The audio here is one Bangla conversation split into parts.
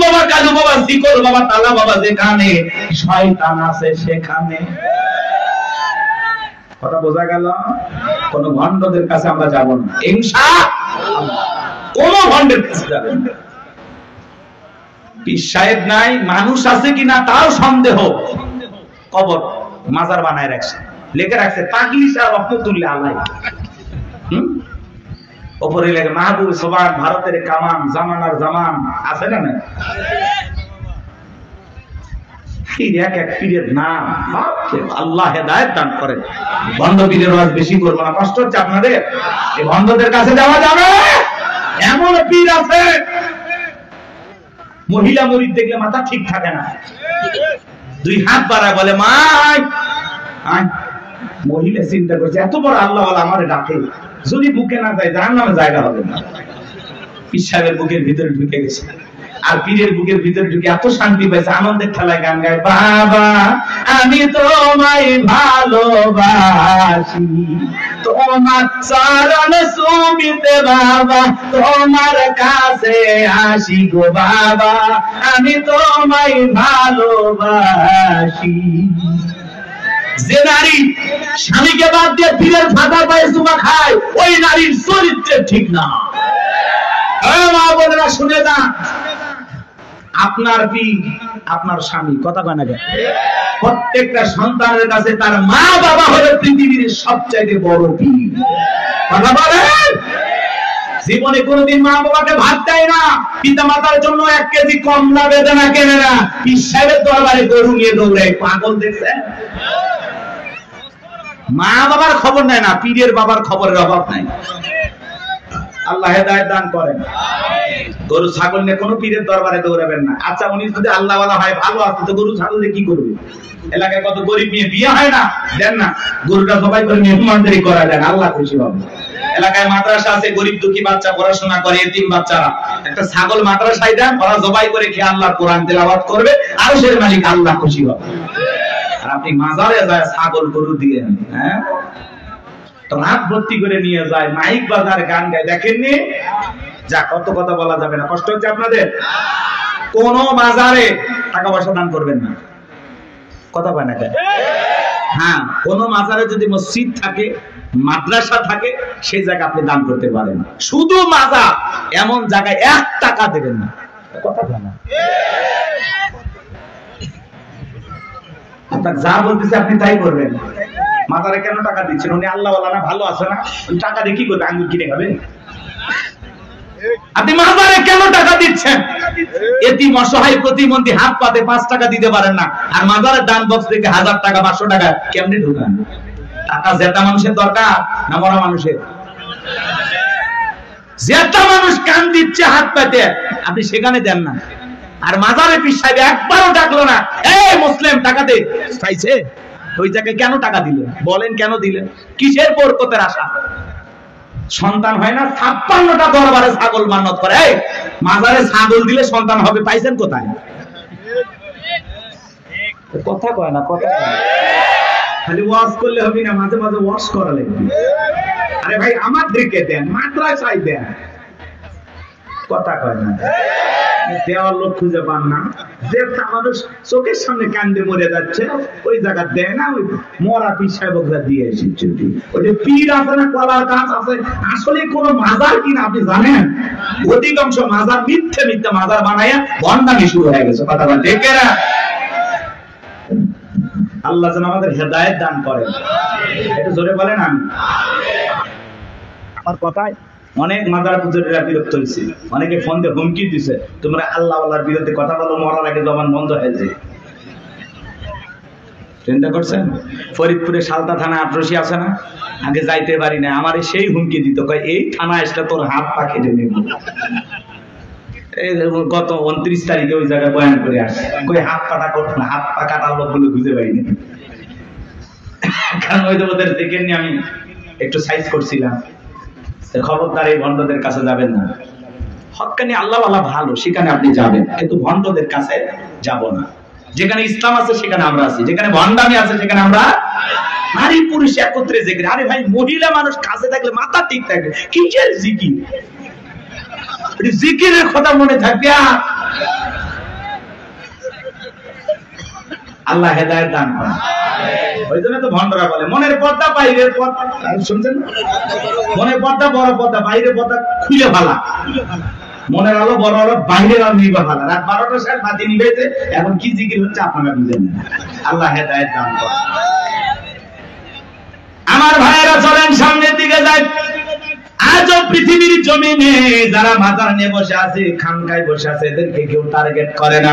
বাবা, কালু বাবা, শিকল বাবা, তালা বাবা, যেখানে শয়তান আছে সেখানে। কথা বোঝা গেল? কোন ভণ্ডদের কাছে আমরা যাব না ইনশাআল্লাহ, কোন ভণ্ডের কাছে যাবেন না। পীর সাহেব নাই, মানুষ আছে কিনা তাও সন্দেহ। কবর মাজার বানায় রাখছে, লেখে রাখছে পাগলি শাহ রহমতুল্লাহ আলাইহি। ওপরে লেখে মাহবুব সোবান, ভারতের কামান, জামানার জামান, আছে না? এক এক পীরের নাম, আল্লাহ হেদায়েত দান করেন। ভণ্ড পীরের ওয়াজ বেশি করবো না, কষ্ট হচ্ছে আপনাদের। এই ভণ্ডদের কাছে যাওয়া যাবে? এমন পীর আছে মহিলা মুরিদ দেখলে মাথা ঠিক থাকে না, দুই হাত বাড়ায় বলে মা আয়। মহিলা চিন্তা করছে এত বড় আল্লাহ আমারে ডাকে, যদি বুকে না যায় জাহান্নামে জায়গা হবে না। পীর সাহেবের বুকের ভিতরে ঢুকে গেছে, আর পীরের বুকের ভিতরে ঢুকে এত শান্তি পাইছে, আনন্দের খেলায় গান গায়, বাবা আমি তোমায় ভালোবাসি, তোমার চরণ সুমিতে বাবা, তোমার কাছে আসি গো বাবা, আমি তোমায় ভালোবাসি। যে নারী স্বামীকে বাদ দিয়ে পীরের ফাঁকা পায়ে চুমা খায়, ওই নারীর চরিত্র ঠিক না। মা বোনেরা শুনে না, আপনার পীর আপনার স্বামী, কথা কয় না কেন? প্রত্যেকটা সন্তানের কাছে তার মা বাবা হলো পৃথিবীর সবচাইতে বড় পীর। কথা বলেন? জীবনে কোনোদিন মা বাবাকে ভাত দেয় না, পিতা মাতার জন্য 1 কেজি কমলা বেদানা কেনে না, পীর সাহেবের দরবারে গরু নিয়ে দৌড়ায়। পাগল দেখছেন? মা বাবার খবর নেয় না, পীরের বাবার খবরের অভাব নাই। আল্লাহ হেদায়েত দান করেন। গরু ছাগল নিয়ে কোনো পীরের দরবারে দৌড়াবেন না। আচ্ছা উনি যদি আল্লাহ ওয়ালা হয়, ভালো আছে, তো গরু ছাগল দিয়ে কি করবে? এলাকায় কত গরিব নিয়ে বিয়ে হয় না, দেন না, গরুটা সবাই করে মেহমানদারি করা দেন, আল্লাহ খুশি হবে। এলাকায় মাদ্রাসা আছে, গরিব দুঃখী বাচ্চা পড়াশোনা করে, এতিম বাচ্চারা, একটা ছাগল মাদ্রাসায় দেন, ওরা জবাই করে খেয়ে আল্লাহর কোরআন তেলাওয়াত করবে, আর সের মালিক আল্লাহ খুশি হবে। আর আপনি মাজারে যায় ছাগল গরু দিয়ে, হ্যাঁ রাত ভর্তি করে নিয়ে যায়, মাইক বাজারে গান গায়, দেখেননি? যা কত কথা বলা যাবে না, কষ্ট হচ্ছে আপনাদের। কোন মাজারে টাকা পয়সা দান করবেন না, কথা কয় না কেন? হ্যাঁ, কোন মাজারে যদি মসজিদ থাকে, মাদ্রাসা থাকে, সেই জায়গায় আপনি দান করতে পারেন। শুধু মাজার এমন জায়গায় 1 টাকা দেবেন না, কথা কয় না? আপনার যা বলতেছে আপনি তাই করবেন। মাজারে কেন টাকা দিচ্ছেন? উনি আল্লাহ ওয়ালা না, ভালো আছে না, টাকা দিয়ে কি করবে? আঙ্গুর কিনে খাবে? আপনি মাজারে কেন টাকা দিচ্ছেন? এতিম অসহায় প্রতিবন্ধী হাত পাতে 5 টাকা দিতে পারেন না, আর মাজারের দান বক্স থেকে 1000 টাকা 500 টাকা কেমনে ঢোকান? টাকা জেতা মানুষের দরকার না মরা মানুষের? জেতা মানুষ কান দিচ্ছে হাত পাতে, আপনি সেখানে দেন না। আর মাজারে পীর সাহেব একবারও ডাকলো না, এই মুসলিম টাকা দে, চাইছে? ওই জায়গায় কেন টাকা দিলেন? বলেন কেন দিলেন? কিসের বরকতের আশা? সন্তান হয় না, 56টা দরবারে ছাগল মান্নত করে, এই মাজারে ছাগল দিলে সন্তান হবে, পাইছেন কোথায়? কথা কয় না, কথা খালি ওয়াজ করলে হবে না, মাঝে মাঝে ওয়াজ করা লাগবে। আরে ভাই আমাদেরকে দেন, মাদ্রাসায় দেন, কথা কয় না। দেওয়ার লোক খুঁজে পান না, যে মানুষ চোখের সামনে কান্দে মরে যাচ্ছে, ওই জায়গা দেয় না, ওই মরা পীর সাহেব দিয়ে এসেছে। ওই যে পীর আছে না, কলার গাছ আছে, আসলে কোনো মাজার কিনা আপনি জানেন? অধিকাংশ মাজার মিথ্যে মিথ্যে মাজার বানায় ভণ্ডামি শুরু হয়ে গেছে, কথা বলে ঠিক না? আল্লাহ যেন আমাদের হেদায়েত দান করেন, এটা জোরে বলেন আমি। আমার কথায় অনেক মাদার পুজোরেরা বিরক্ত হয়েছে, অনেকে ফোন দিয়ে হুমকি দিছে, তোমরা আল্লাহ আল্লাহর বিরুদ্ধে কথা বলো, মরার আগে জবান বন্ধ হয়ে যায়। চিন্তা করছেন? ফরিদপুরে সালতা থানা আটরশি আছে না, আগে যাইতে পারি না, আমার সেই হুমকি দিত, কয় এই থানা আসলে তোর হাত পা কেটে নেব। গত 29 তারিখে ওই জায়গায় বয়ান করে আসছে, কই হাত পাটা করতো না, হাত পা কাটার লোক বলে খুঁজে পাইনি। কারণ ওই তো ওদের দেখে নিয়ে আমি একটু সাইজ করছিলাম, খবরদার এই ভণ্ডদের কাছে যাবেন না। হক্কানি আল্লাহ ওয়ালা ভালো, সেখানে আপনি যাবেন, কিন্তু ভণ্ডদের কাছে যাব না। যেখানে ইসলাম আছে সেখানে আমরা আছি, যেখানে ভণ্ডামি আছে সেখানে আমরা নারী পুরুষ একত্রে জিকির। আরে ভাই মহিলা মানুষ কাছে থাকলে মাথা ঠিক থাকে, কিসের জিকির? জিকিরের কথা মনে থাকবে। আল্লাহ হেদায়েত দান করেন। ওই জন্য তো ভণ্ডরা বলে মনের পর্দা বাইরের পর্দা, শুনছেন? মনের পর্দা বড় পর্দা, বাইরের পর্দা খুলে ফেলা। মনের আলো বড় আলো, বাইরের আলো নিভে ফেলা। রাত 12টার সময় বাতি নিভেছে, এখন কি জিকির হচ্ছে আপনারা বুঝেন না। আল্লাহ হেদায়েত দান করেন। আমার ভাইয়েরা চলেন সামনের দিকে যাই। আজও পৃথিবীর জমিনে যারা মাজার নিয়ে বসে আছে, খানকায় বসে আছে, এদেরকে কেউ টার্গেট করে না।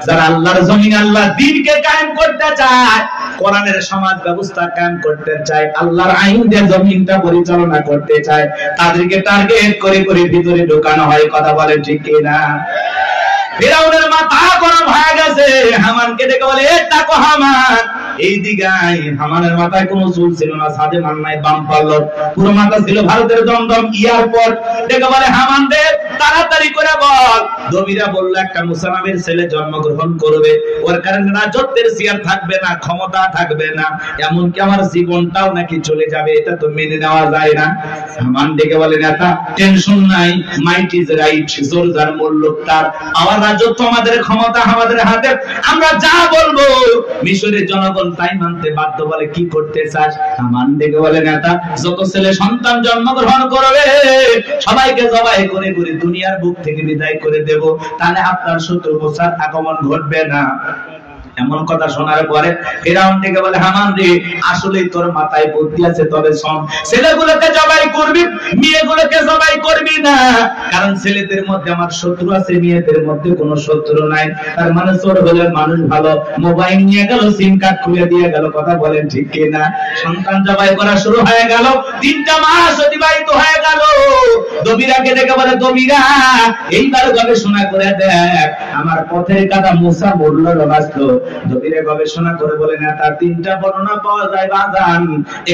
যারা আল্লাহর জমিনে আল্লাহর দ্বীনকে কায়েম করতে চায়, কোরআনের সমাজ ব্যবস্থা কায়েম করতে চায়, আল্লাহর আইন দিয়ে জমিনটা পরিচালনা করতে চায়, তাদেরকে টার্গেট করে করে ভিতরে ঢোকানো হয়। কথা বলে ঠিক কিনা? ফিরাউনের মাথা গরম হয়ে গেছে, হামানকে ডেকে বলে এ তাকো হামান, এই দিকে আয়। হামানের মাথায় কোনো চুল ছিল না, সাদে মান নাই, বাম পাল্লো, পুরো মাথা ছিল ভারতের দমদম এয়ারপোর্ট। ডেকে বলে হামান রে তাড়াতাড়ি করে বল। দবিরা বলল একটা মুসা নামের ছেলে জন্মগ্রহণ করবে, ওর কারণে রাজত্বের চেয়ার থাকবে না, ক্ষমতা থাকবে না, এমনকি আমার জীবনটাও নাকি চলে যাবে, এটা তো মেনে নেওয়া যায় না। হামান ডেকে বলে নেতা টেনশন নাই, মাইট ইজ রাইট, জোর যার মূল্য তার, আমার রাজত্ব আমাদের, ক্ষমতা আমাদের হাতে, আমরা যা বলবো মিশরের জনগণ তাই মানতে বাধ্য। বলে কি করতে চাস? হামান ডেকে বলে নেতা যত ছেলে সন্তান জন্মগ্রহণ করবে সবাইকে জবাই করে করে দুনিয়ার বুক থেকে বিদায় করে দেব, তাহলে আপনার শত্রু মুসার আগমন ঘটবে না। এমন কথা শোনার পরে ফিরাউন থেকে বলে হামান রে আসলেই তোর মাথায় বুদ্ধি আছে, তবে শোন, ছেলেগুলোকে জবাই করবি, মেয়েগুলোকে জবাই করবি না, কারণ ছেলেদের মধ্যে আমার শত্রু আছে, মেয়েদের মধ্যে কোনো শত্রু নাই। তার মানে চোর হলে মানুষ ভালো, মোবাইল নিয়ে গেল, সিম কার্ড খুলে দিয়ে গেল। কথা বলেন ঠিক কিনা? সন্তান জবাই করা শুরু হয়ে গেল, 3টা মাস অতিবাহিত হয়ে গেল। দবিরাকে ডেকে বলে দবিরা এইবার গবেষণা করে দেখ, আমার পথের কাটা মুসা মরল না বাঁচলো। দবিরে গবেষণা করে বলে না, তার 3টা বর্ণনা পাওয়া যায় বাজান।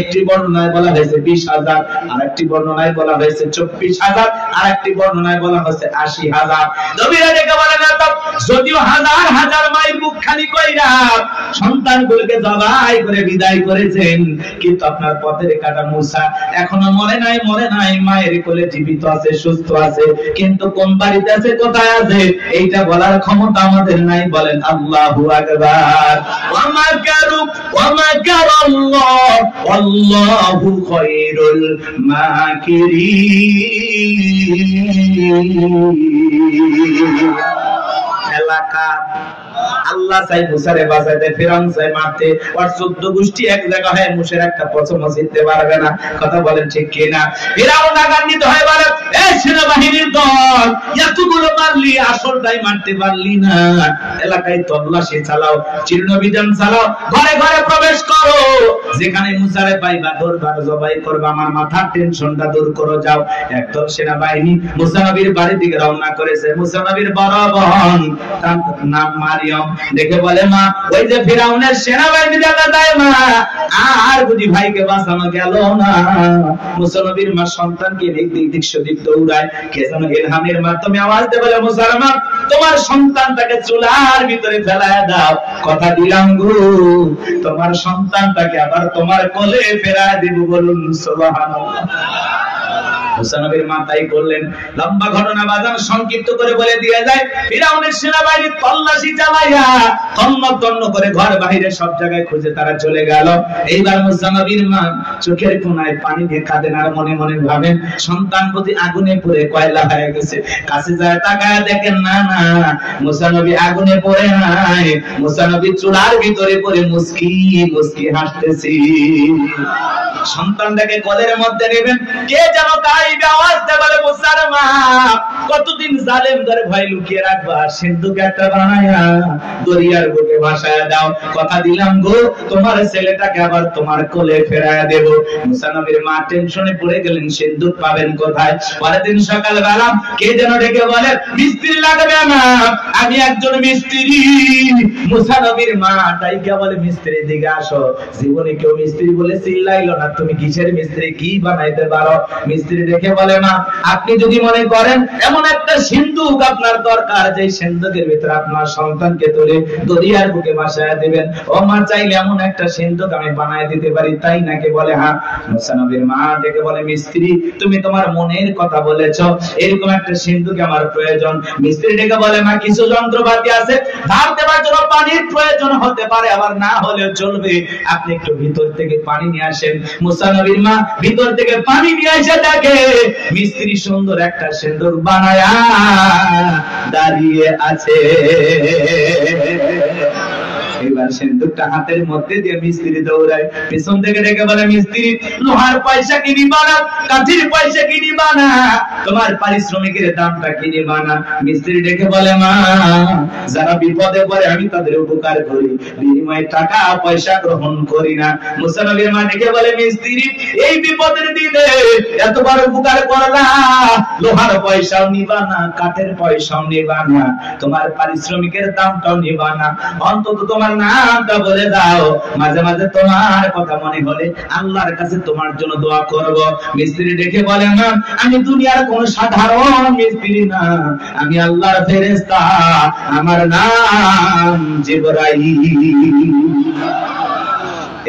একটি বর্ণনায় বলা হয়েছে 20,000, আরেকটি বর্ণনায় বলা হয়েছে 24,000, আরেকটি বর্ণনায় বলা হয়েছে 80,000। দবিরে ডেকে বলে না, যদিও হাজার হাজার মাইল মুখ খালি কইরা সন্তানগুলোকে জবাই করে বিদায় করেছেন, কিন্তু আপনার পথের কাটা মুসা এখনো মরে নাই, মরে নাই, মায়ের কোলে জীবিত আছে, সুস্থ আছে, কিন্তু কোন বাড়িতে আছে, কোথায় আছে, এইটা বলার ক্ষমতা আমাদের নাই। বলেন আল্লাহু আকবার। ওয়া মাকারু ওয়া মাকারাল্লাহ আল্লাহু খায়রুল মাকিরিন। এলাকা আল্লাহ চাই মুসারে বাঁচাইতে, ফিরাউন চাই মারতে, আর 14 গোষ্ঠী এক জায়গা হয় মুসের একটা পছন্দ জিততে পারবে না। কথা বলেন ঠিক কিনা? ফিরাউন আগান্বিত হয় বলে এই সেনাবাহিনীর দল, এতগুলো মারলি, আসলটাই মারতে পারলি না। এলাকায় তল্লাশি চালাও, চিহ্নবিধান চালাও, ঘরে ঘরে প্রবেশ করো, যেখানে মুসারে পাইবা দরবার জবাই করবা, আমার মাথার টেনশনটা দূর করো। যাও। একদল সেনাবাহিনী মুসা নবীর বাড়ির দিকে রওনা করেছে। মুসা নবীর বড় বোন, তার নাম মারিয়ম, দেখে বলে মা ওই যে ফিরাউনের সেনাবাহিনী দেখা যায় মা, আর বুঝি ভাইকে বাঁচানো গেল না। মুসা নবীর মা সন্তানকে দিক সেদিক দৌড়ায়, কে যেন ইলহামের মাধ্যমে আওয়াজ দেয়, বলে মুসলমান তোমার সন্তানটাকে চুলার ভিতরে ফেলায় দাও, কথা দিলাম গো তোমার সন্তানটাকে আবার তোমার কোলে ফেরায় দিব। বলুন সুবহানাল্লাহ। মুসা নবীর মা তাই করলেন। লম্বা ঘটনা বাজান সংক্ষিপ্ত করে বলে দিয়ে যায়, ফিরাউনের সেনাবাহিনী তল্লাশি চালাইয়া তন্ন করে ঘর বাইরে সব জায়গায় খুঁজে তারা চলে গেল। এইবার মুসা নবীর মা চোখের কোণায় পানি দিয়ে কাঁদেন, আর মনে মনে ভাবেন সন্তান প্রতি আগুনে পুড়ে কয়লা হয়ে গেছে। কাছে যায় তাকায় দেখেন না না, মুসা নবী আগুনে পড়ে নাই, মুসা নবী চুলার ভিতরে পড়ে মুস্কি মুস্কি হাসতেছি। সন্তানটাকে কোলের মধ্যে নেবেন, কে যেন কাইবে আওয়াজ দেয়, বলে মুসার মা কতদিন জালেম ধরে ভয় লুকিয়ে রাখবা, সিন্ধুকে একটা বানায়া দরিয়ার বুকে ভাসায় দাও, কথা দিলাম গো তোমার ছেলেটাকে আবার তোমার কোলে ফেরায়া দেব। মুসা নবীর মা টেনশনে পড়ে গেলেন, সিন্ধুক পাবেন কোথায়। পরের দিন সকালবেলা কে যেন ডেকে বলে মিস্ত্রি লাগবে না, আমি একজন মিস্ত্রি। মুসা নবীর মা ডাইকা বলে মিস্ত্রি দিকে আসো। জীবনে কেউ মিস্ত্রি বলে চিল্লাইলো না, তুমি কিসের মিস্ত্রি, কি বানাইতে পারো? মিস্ত্রি দেখে বলে মা আপনি যদি মনে করেন এমন একটা সিন্ধুক আপনার দরকার যে সিন্ধুকের ভিতরে আপনার সন্তানকে তুলে দরিয়ার বুকে ভাসায় দিবেন, ও মা চাইলে এমন একটা সিন্ধুক আমি বানায় দিতে পারি, তাই নাকি? বলে হ্যাঁ। মুসা নবীর মা ডেকে বলে মিস্ত্রি তুমি তোমার মনের কথা বলেছো, এরকম একটা সিন্ধুক আমার প্রয়োজন। মিস্ত্রি ডেকে বলে মা কিছু যন্ত্রপাতি আছে, ধার দেওয়ার জন্য পানির প্রয়োজন হতে পারে, আবার না হলেও চলবে, আপনি একটু ভিতর থেকে পানি নিয়ে আসেন। মুসা নবীর মা ভিতর থেকে পানি নিয়ে এসে দেখে মিস্ত্রি সুন্দর একটা সিন্ধুক বানায়া দাঁড়িয়ে আছে। এবার সিন্ধুকটা হাতের মধ্যে দিয়ে মিস্ত্রি দৌড়ায়, পিছন থেকে ডেকে বলে মিস্ত্রি লোহার পয়সা কি নিবা না, কাঠির পয়সা কি নিবা না, তোমার পারিশ্রমিকের দামটা কি নিবা না? মিস্ত্রি ডেকে বলে মা যারা বিপদে পড়ে আমি তাদের উপকার করি, বিনিময়ে টাকা পয়সা গ্রহণ করি না। মুসা নবীর মা ডেকে বলে মিস্ত্রি এই বিপদের দিনে এতবার উপকার করলা, লোহার পয়সাও নিবা না, কাঠের পয়সাও নিবা না, তোমার পারিশ্রমিকের দামটাও নিবা না, অন্তত তোমার নামটা বলে দাও, মাঝে মাঝে তোমার কথা মনে হলে আল্লাহর কাছে তোমার জন্য দোয়া করব। মিস্ত্রি ডেকে বলে না আমি দুনিয়ার কোন সাধারণ মিস্ত্রি না, আমি আল্লাহর ফেরেশতা, আমার নাম জিবরাইল।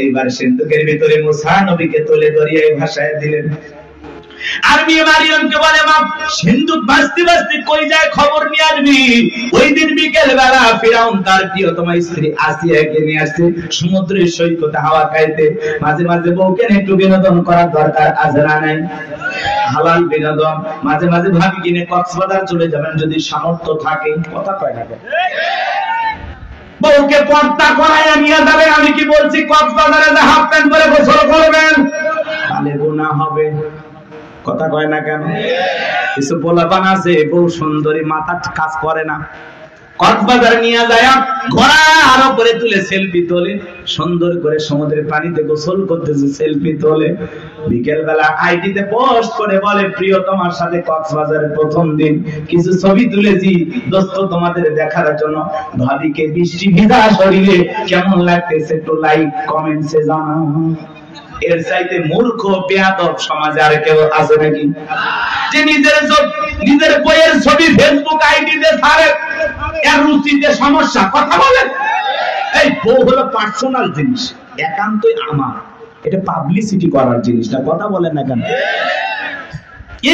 এইবার সিন্ধুকের ভিতরে মুসা নবীকে তুলে দরিয়ায় ভাসায় দিলেন। আর মেয়ে মারিয়ামকে বলে মা সিন্ধুক ভাসতে ভাসতে কই যায় খবর নিয়ে আসবি। ওই দিন বিকেল বেলা ফিরাউন তার প্রিয়তমা স্ত্রী আসিয়াকে নিয়ে আসছে সমুদ্রের সৈকতে হাওয়া খাইতে। মাঝে মাঝে বউকে একটু বিনোদন করার দরকার আছে না নাই? হালাল বিনোদন। মাঝে মাঝে ভাবি কিনে কক্সবাজার চলে যাবেন যদি সামর্থ্য থাকে। কথা কয় না বউকে পর্দা করায় নিয়ে যাবেন। আমি কি বলছি কক্সবাজারে হাফ প্যান্ট পরে গোসল করবেন, তাহলে গুনাহ হবে। কথা কয় না কেন? কিছু পোলাপান আছে বউ সুন্দরী মাথা কাজ করে না, কক্সবাজার নিয়ে যায় ঘোড়ার উপরে তুলে সেলফি তোলে, সুন্দর করে সমুদ্রের পানিতে গোসল করতেছে সেলফি তোলে। বিকেল বেলা আইডিতে পোস্ট করে বলে প্রিয় তোমার সাথে কক্সবাজারের প্রথম দিন কিছু ছবি তুলেছি দোস্ত তোমাদের দেখার জন্য, ভাবিকে বৃষ্টি ভিজা শরীরে কেমন লাগতেছে একটু লাইক কমেন্টসে জানাও। এর চাইতে মূর্খ বেয়াদব সমাজে আর কেউ আছে নাকি? যে নিজের বইয়ের ছবি ফেসবুক আইডিতে ছাড়ে, এর রুচিতে সমস্যা। কথা বলেন, এই বউ হলো পার্সোনাল জিনিস, একান্তই আমার, এটা পাবলিসিটি করার জিনিস না। কথা বলেন না কেন?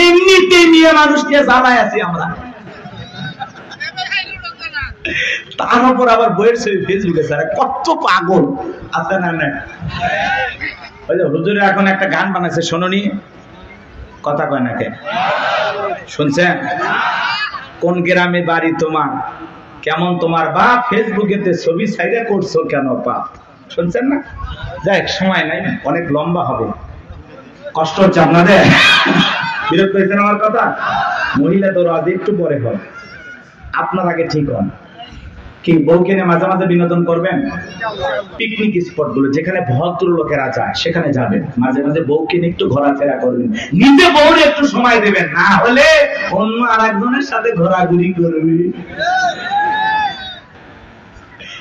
এমনিতেই নিয়ে মানুষকে জ্বালায় আছি আমরা, তার উপর আবার বইয়ের ছবি ফেসবুকে ছাড়ে। কত পাগল আছে না? না হুজুরে এখন একটা গান বানাইছে শোনোনি? কথা কয় না কেন? শুনছেন? কোন গ্রামে বাড়ি তোমার, কেমন তোমার বাপ, ফেসবুকেতে ছবি ছাইরা করছো কেন বাপ? শুনছেন না? যাক সময় নাই, অনেক লম্বা হবে, কষ্ট হচ্ছে আপনাদের, বিরক্ত হয়েছেন আমার কথা? মহিলা তো আজ একটু পরে হবে, আপনার আগে ঠিক হন। কি বউকে নিয়ে মাঝে মাঝে বিনোদন করবেন? পিকনিক স্পট গুলো যেখানে ভদ্র লোকেরা যায় সেখানে যাবেন, মাঝে মাঝে বউকে নিয়ে একটু ঘোরাফেরা করবেন, নিজে বউর একটু সময় দেবেন, না হলে অন্য আরেকজনের সাথে ঘোরাঘুরি করবে,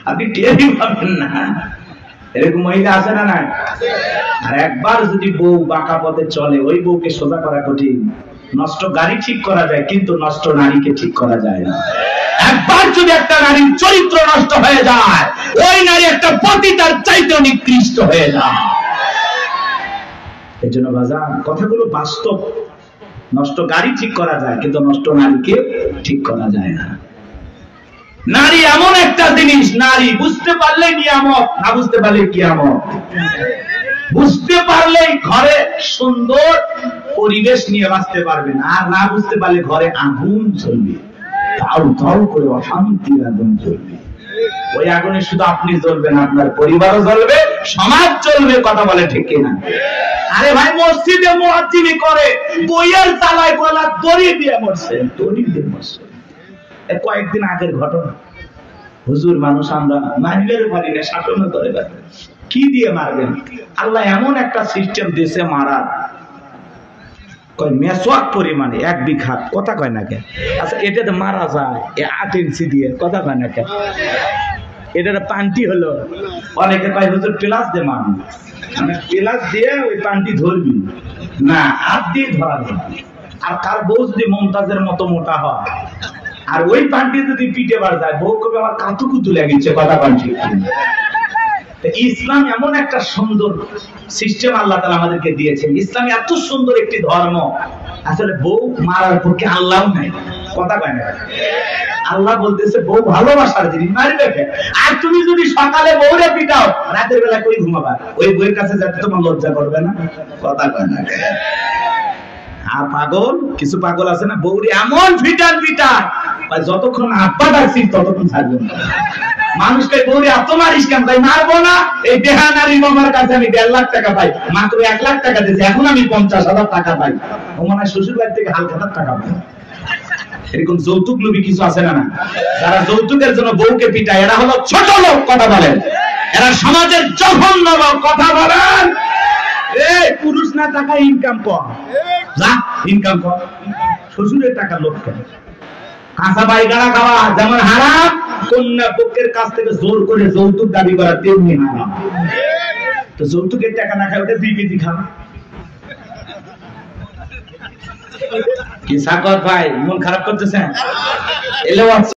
আপনি টেরই পাবেন না। এরকম মহিলা আছে না? নাই? আর একবার যদি বউ বাঁকা পথে চলে, ওই বউকে সোজা করা কঠিন। নষ্ট গাড়ি ঠিক করা যায়, কিন্তু নষ্ট নারীকে ঠিক করা যায় না। একবার যদি একটা নারীর চরিত্র নষ্ট হয়ে যায়, ওই নারী একটা পতিতার চাইতে নিকৃষ্ট হয়ে যায়। এই জন্য বাজার কথাগুলো বাস্তব। নষ্ট গাড়ি ঠিক করা যায়, কিন্তু নষ্ট নারীকে ঠিক করা যায় না। নারী এমন একটা জিনিস, নারী বুঝতে পারলেই নিয়ামত, না বুঝতে পারলে কিয়ামত। বুঝতে পারলেই ঘরে সুন্দর পরিবেশ নিয়ে বাঁচতে পারবেন, আর না বুঝতে পারলে ঘরে আগুন জ্বলবে, তাও তাও করে অশান্তির আগুন জ্বলবে। ওই আগুনে শুধু আপনি জ্বলবেন, আপনার পরিবারও জ্বলবে, সমাজ চলবে। কথা বলে ঠিক কিনা? আরে ভাই মসজিদে মুয়াজ্জিনি করে বইয়ের তালায় গলা দড়ি দিয়ে মরছে, দড়ি দিয়ে মরছে। কয়েকদিন আগের ঘটনা। হুজুর মানুষ আমরা মারলেও পারি না, শাসনও করে না, কি দিয়ে মারবেন? আল্লাহ এমন একটা সিস্টেম দিয়েছে মারার, কয় মেসওয়াক পরিমাণে 1 বিঘা। কথা কয় না কেন? আচ্ছা এটাতে মারা যায় 8 ইঞ্চি দিয়ে। কথা কয় না কেন? এটার পান্টি হলো, অনেকে কয় হুজুর প্লাস দিয়ে মারবি, আমি প্লাস দিয়ে ওই পান্টি ধরবি। না, হাত দিয়ে ধরা যাবে। আর কার বউ যদি মমতাজের মতো মোটা হয় আর ওই পান্ডি যদি পিঠে বার যায়, বউ কবে আমার কাতুকুতু লেগেছে, কথা পান্ডি। ইসলাম এমন একটা সুন্দর সিস্টেম আল্লাহ তাআলা আমাদেরকে দিয়েছেন। ইসলাম এত সুন্দর একটি ধর্ম, আসলে বউ মারার পক্ষে আল্লাহ নাই, কথা কয় না। আল্লাহ বলতেছে বউ ভালোবাসার জিনিস, মারবে কে? আর তুমি যদি সকালে বউরে পিটাও, রাতের বেলা কই ঘুমাবা? ওই বউয়ের কাছে যেতে তোমার লজ্জা করবে না, কথা কয় না। আর পাগল, কিছু পাগল আছে না, বউরে এমন পিটান যতক্ষণ আব্বা ডাকছি ততক্ষণ থাকবে না। মানুষকে বউরে এত মারিস কেন? তাই মারবো না। এই দেহানারি মামার কাছে আমি 1.5 লাখ টাকা পাই, মাত্র 1 লাখ টাকা দিয়েছি, এখন আমি 50,000 টাকা পাই। ও মনে হয় শ্বশুর বাড়ি থেকে হালকা টাকা পাই। এরকম যৌতুক লোভী কিছু আছে না? যারা যৌতুকের জন্য বউকে পিটায়, এরা হলো ছোট লোক, কথা বলেন। এরা সমাজের জঘন্য লোক, কথা বলেন। এই পুরুষ না টাকা ইনকাম কর, যা ইনকাম কর। শ্বশুরের টাকা লোক কেন? কাঁচা বাইগাড়া খাওয়া যেমন হারাম, কন্যা পক্ষের কাছ থেকে জোর করে যৌতুক দাবি করা তেমনি হারাম। তো যৌতুকের টাকা না খায় ওটা 2 কেজি খাওয়া। কি সাকত ভাই, মন খারাপ করতেছেন? এলে